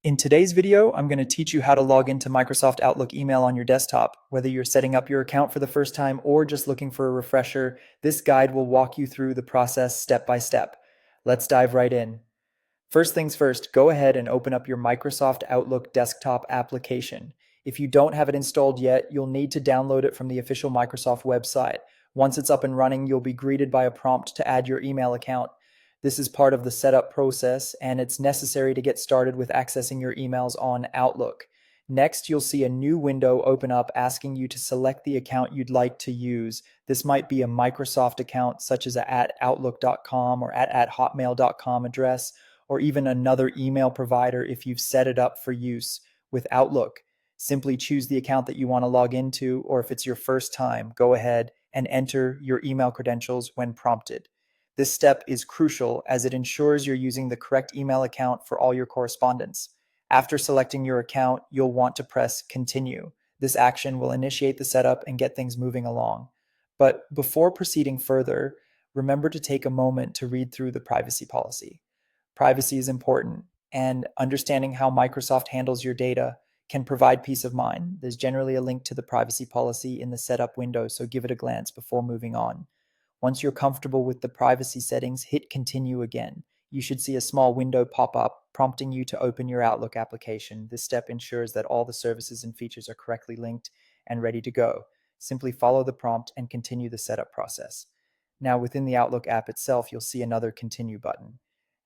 In today's video, I'm going to teach you how to log into Microsoft Outlook email on your desktop. Whether you're setting up your account for the first time or just looking for a refresher, this guide will walk you through the process step by step. Let's dive right in. First things first, go ahead and open up your Microsoft Outlook desktop application. If you don't have it installed yet, you'll need to download it from the official Microsoft website. Once it's up and running, you'll be greeted by a prompt to add your email account. This is part of the setup process, and it's necessary to get started with accessing your emails on Outlook. Next, you'll see a new window open up asking you to select the account you'd like to use. This might be a Microsoft account, such as a @outlook.com or @hotmail.com address, or even another email provider if you've set it up for use with Outlook. Simply choose the account that you want to log into, or if it's your first time, go ahead and enter your email credentials when prompted. This step is crucial as it ensures you're using the correct email account for all your correspondence. After selecting your account, you'll want to press Continue. This action will initiate the setup and get things moving along. But before proceeding further, remember to take a moment to read through the privacy policy. Privacy is important, and understanding how Microsoft handles your data can provide peace of mind. There's generally a link to the privacy policy in the setup window, so give it a glance before moving on. Once you're comfortable with the privacy settings, hit Continue again. You should see a small window pop up prompting you to open your Outlook application. This step ensures that all the services and features are correctly linked and ready to go. Simply follow the prompt and continue the setup process. Now, within the Outlook app itself, you'll see another Continue button.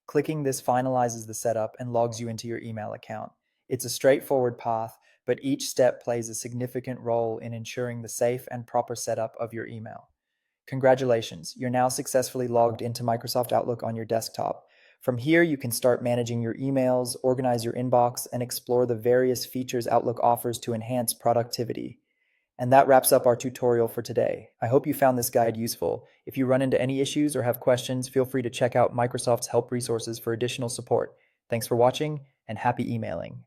Clicking this finalizes the setup and logs you into your email account. It's a straightforward path, but each step plays a significant role in ensuring the safe and proper setup of your email. Congratulations, you're now successfully logged into Microsoft Outlook on your desktop. From here, you can start managing your emails, organize your inbox, and explore the various features Outlook offers to enhance productivity. And that wraps up our tutorial for today. I hope you found this guide useful. If you run into any issues or have questions, feel free to check out Microsoft's help resources for additional support. Thanks for watching, and happy emailing.